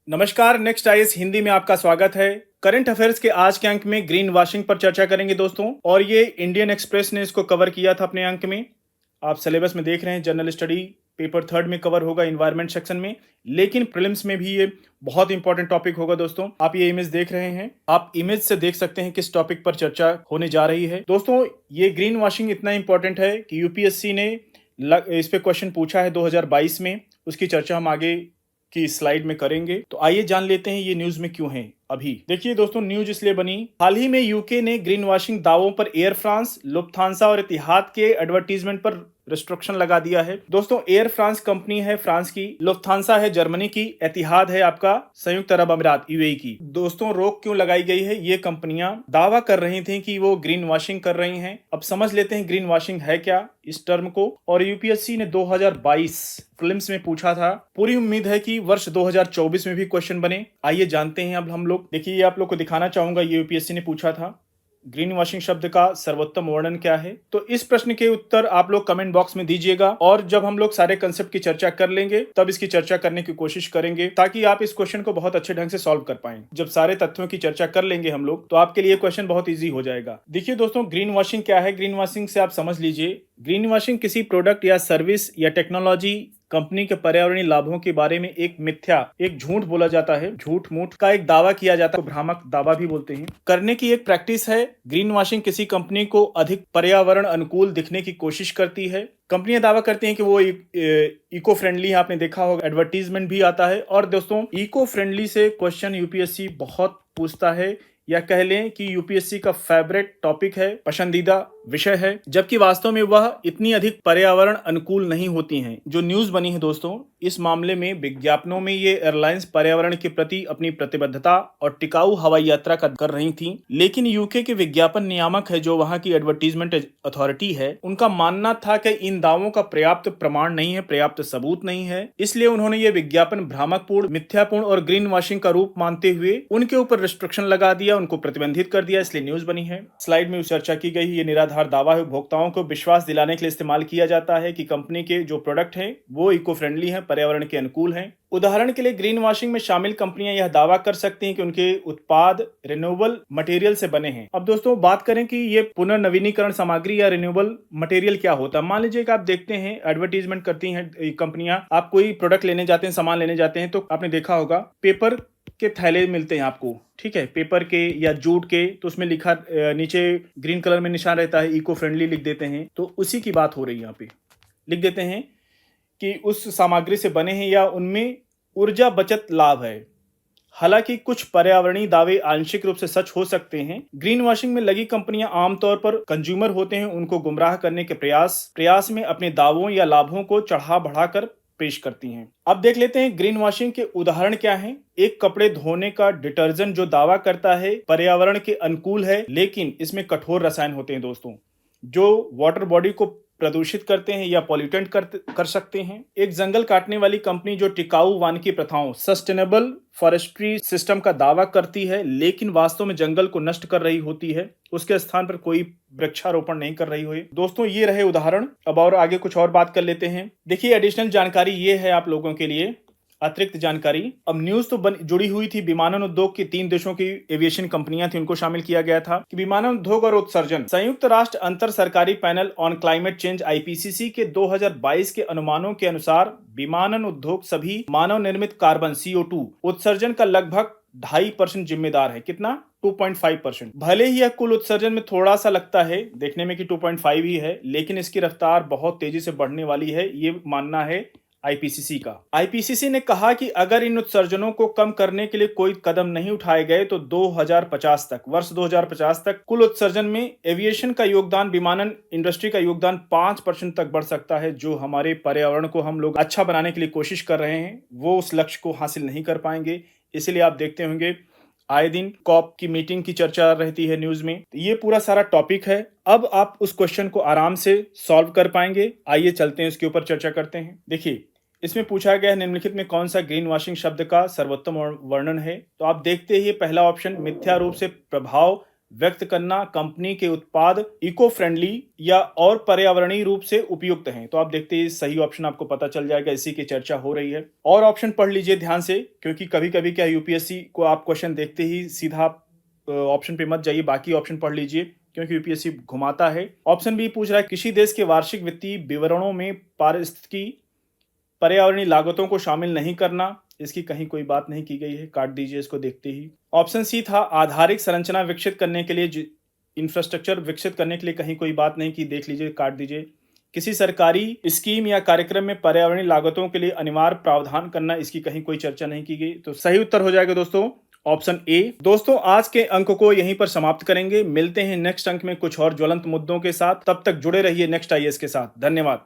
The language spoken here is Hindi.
नमस्कार, नेक्स्ट आईएएस हिंदी में आपका स्वागत है। करंट अफेयर्स के आज के अंक में ग्रीन वॉशिंग पर चर्चा करेंगे दोस्तों, और ये इंडियन एक्सप्रेस ने इसको कवर किया था अपने अंक में। आप सिलेबस में देख रहे हैं, जनरल स्टडी पेपर थर्ड में कवर होगा इन्वायरमेंट सेक्शन में, लेकिन प्रीलिम्स में भी ये बहुत इंपॉर्टेंट टॉपिक होगा दोस्तों। आप ये इमेज देख रहे हैं, आप इमेज से देख सकते हैं किस टॉपिक पर चर्चा होने जा रही है। दोस्तों, ये ग्रीन वॉशिंग इतना इंपॉर्टेंट है कि यूपीएससी ने इस पे क्वेश्चन पूछा है 2022 में। उसकी चर्चा हम आगे की स्लाइड में करेंगे। तो आइए जान लेते हैं ये न्यूज में क्यों है। अभी देखिए दोस्तों, न्यूज इसलिए बनी, हाल ही में यूके ने ग्रीन वॉशिंग दावों पर एयर फ्रांस, लुफ्थांसा और इतिहाद के एडवर्टीजमेंट पर रिस्ट्रिक्शन लगा दिया है। दोस्तों, एयर फ्रांस कंपनी है फ्रांस की, लुफ्थांसा है जर्मनी की, इतिहाद है आपका संयुक्त अरब अमीरात यूएई की। दोस्तों, रोक क्यों लगाई गई है? ये कंपनियां दावा कर रही थी कि वो ग्रीन वॉशिंग कर रही हैं। अब समझ लेते हैं ग्रीन वॉशिंग है क्या इस टर्म को। और यूपीएससी ने 2022 प्रीलिम्स में पूछा था। पूरी उम्मीद है कि वर्ष 2024 में भी क्वेश्चन बने। आइए जानते हैं अब हम लोग। देखिए, ये आप लोग को दिखाना चाहूंगा, ये यूपीएससी ने पूछा था, ग्रीन वॉशिंग शब्द का सर्वोत्तम वर्णन क्या है। तो इस प्रश्न के उत्तर आप लोग कमेंट बॉक्स में दीजिएगा, और जब हम लोग सारे कंसेप्ट की चर्चा कर लेंगे तब इसकी चर्चा करने की कोशिश करेंगे, ताकि आप इस क्वेश्चन को बहुत अच्छे ढंग से सॉल्व कर पाएं। जब सारे तथ्यों की चर्चा कर लेंगे हम लोग, तो आपके लिए क्वेश्चन बहुत ईजी हो जाएगा। देखिए दोस्तों, ग्रीन वॉशिंग क्या है? ग्रीन वॉशिंग से आप समझ लीजिए, ग्रीन वॉशिंग किसी प्रोडक्ट या सर्विस या टेक्नोलॉजी कंपनी के पर्यावरणीय लाभों के बारे में एक मिथ्या, एक झूठ बोला जाता है, झूठ मूठ का एक दावा किया जाता है, भ्रामक दावा भी बोलते हैं, करने की एक प्रैक्टिस है। ग्रीन वॉशिंग किसी कंपनी को अधिक पर्यावरण अनुकूल दिखने की कोशिश करती है। कंपनियां दावा करती हैं कि वो इको फ्रेंडली है, आपने देखा होगा एडवर्टीजमेंट भी आता है। और दोस्तों, इको फ्रेंडली से क्वेश्चन यूपीएससी बहुत पूछता है, या कह लें कि यूपीएससी का फेवरेट टॉपिक है, पसंदीदा विषय है, जबकि वास्तव में वह इतनी अधिक पर्यावरण अनुकूल नहीं होती हैं। जो न्यूज बनी है दोस्तों, इस मामले में विज्ञापनों में ये एयरलाइंस पर्यावरण के प्रति अपनी प्रतिबद्धता और टिकाऊ हवाई यात्रा कर रही थी, लेकिन यूके के विज्ञापन नियामक है, जो वहां की एडवर्टीजमेंट अथॉरिटी है, उनका मानना था कि इन दावों का पर्याप्त प्रमाण नहीं है, पर्याप्त सबूत नहीं है, इसलिए उन्होंने ये विज्ञापन भ्रामकपूर्ण, मिथ्यापूर्ण और ग्रीन वॉशिंग का रूप मानते हुए उनके ऊपर रिस्ट्रिक्शन लगा दिया, उनको प्रतिबंधित कर दिया, इसलिए न्यूज बनी है। स्लाइड में चर्चा की गई, ये निराधार दावा है, उपभोक्ताओं को विश्वास दिलाने के लिए इस्तेमाल किया जाता है कि कंपनी के जो प्रोडक्ट हैं वो इको फ्रेंडली हैं, पर्यावरण के अनुकूल हैं। उदाहरण के लिए, ग्रीन वॉशिंग में शामिल कंपनियां यह दावा कर सकती हैं कि उनके उत्पाद रिन्यूएबल मटेरियल से बने हैं। अब दोस्तों, बात करें कि ये पुनर्नवीनीकरण सामग्री या रिन्यूएबल मटेरियल क्या होता है। मान लीजिए कि आप देखते हैं, एडवर्टीजमेंट करती हैं कंपनियां, आप कोई प्रोडक्ट लेने जाते हैं, सामान लेने जाते हैं, तो आपने देखा होगा पेपर के थैले मिलते हैं आपको, ठीक है, पेपर के या जूट के, तो उसमें लिखा नीचे ग्रीन कलर में निशान रहता है, इको फ्रेंडली लिख देते हैं। तो उसी की बात हो रही है, यहाँ पे लिख देते हैं कि उस सामग्री से बने हैं या उनमें ऊर्जा बचत लाभ है। हालांकि कुछ पर्यावरणीय दावे आंशिक रूप से सच हो सकते हैं। ग्रीन वॉशिंग में लगी कंपनियां आमतौर पर कंज्यूमर होते हैं, उनको गुमराह करने के प्रयास में अपने दावों या लाभों को चढ़ा बढ़ाकर पेश करती हैं। अब देख लेते हैं ग्रीन वॉशिंग के उदाहरण क्या हैं। एक कपड़े धोने का डिटर्जेंट जो दावा करता है पर्यावरण के अनुकूल है, लेकिन इसमें कठोर रसायन होते हैं दोस्तों, जो वाटर बॉडी को प्रदूषित करते हैं या पॉल्यूटेंट कर सकते हैं। एक जंगल काटने वाली कंपनी जो टिकाऊ वानिकी प्रथाओं, सस्टेनेबल फॉरेस्ट्री सिस्टम का दावा करती है, लेकिन वास्तव में जंगल को नष्ट कर रही होती है, उसके स्थान पर कोई वृक्षारोपण नहीं कर रही हो। दोस्तों, ये रहे उदाहरण। अब और आगे कुछ और बात कर लेते हैं। देखिए, एडिशनल जानकारी ये है आप लोगों के लिए, अतिरिक्त जानकारी। अब न्यूज तो जुड़ी हुई थी, विमानन उद्योग की 3 देशों की एविएशन कंपनियां थी, उनको शामिल किया गया था कि विमानन उद्योग और उत्सर्जन। संयुक्त राष्ट्र अंतर सरकारी panel on climate change IPCC के 2022 के अनुमानों के अनुसार विमानन उद्योग सभी मानव निर्मित कार्बन CO2 उत्सर्जन का लगभग 2.5% जिम्मेदार है। कितना? 2.5%। भले ही यह कुल उत्सर्जन में थोड़ा सा लगता है देखने में कि 2.5 ही है, लेकिन इसकी रफ्तार बहुत तेजी से बढ़ने वाली है, ये मानना है आईपीसीसी का। आईपीसीसी ने कहा कि अगर इन उत्सर्जनों को कम करने के लिए कोई कदम नहीं उठाए गए तो 2050 तक, वर्ष 2050 तक कुल उत्सर्जन में एविएशन का योगदान, विमानन इंडस्ट्री का योगदान 5% तक बढ़ सकता है। जो हमारे पर्यावरण को हम लोग अच्छा बनाने के लिए कोशिश कर रहे हैं, वो उस लक्ष्य को हासिल नहीं कर पाएंगे। इसलिए आप देखते होंगे आए दिन कॉप की मीटिंग की चर्चा रहती है न्यूज में। ये पूरा सारा टॉपिक है। अब आप उस क्वेश्चन को आराम से सॉल्व कर पाएंगे। आइए चलते हैं, उसके ऊपर चर्चा करते हैं। देखिए, इसमें पूछा गया है निम्नलिखित में कौन सा ग्रीन वॉशिंग शब्द का सर्वोत्तम वर्णन है। तो आप देखते ही पहला ऑप्शन, मिथ्या रूप से प्रभाव व्यक्त करना कंपनी के उत्पाद इको फ्रेंडली या और पर्यावरणीय रूप से उपयुक्त हैं। तो आप देखते हैं सही ऑप्शन आपको पता चल जाएगा, इसी की चर्चा हो रही है। और ऑप्शन पढ़ लीजिए ध्यान से, क्योंकि कभी कभी क्या यूपीएससी को आप क्वेश्चन देखते ही सीधा ऑप्शन पे मत जाइए, बाकी ऑप्शन पढ़ लीजिए क्योंकि यूपीएससी घुमाता है। ऑप्शन बी पूछ रहा है किसी देश के वार्षिक वित्तीय विवरणों में पारिस्थितिकी पर्यावरणीय लागतों को शामिल नहीं करना, इसकी कहीं कोई बात नहीं की गई है, काट दीजिए इसको देखते ही। ऑप्शन सी था आधारिक संरचना विकसित करने के लिए, इंफ्रास्ट्रक्चर विकसित करने के लिए कहीं कोई बात नहीं की, देख लीजिए, काट दीजिए। किसी सरकारी स्कीम या कार्यक्रम में पर्यावरणीय लागतों के लिए अनिवार्य प्रावधान करना, इसकी कहीं कोई चर्चा नहीं की गई। तो सही उत्तर हो जाएगा दोस्तों ऑप्शन ए। दोस्तों आज के अंक को यहीं पर समाप्त करेंगे, मिलते हैं नेक्स्ट अंक में कुछ और ज्वलंत मुद्दों के साथ। तब तक जुड़े रहिए नेक्स्ट आईएएस के साथ। धन्यवाद।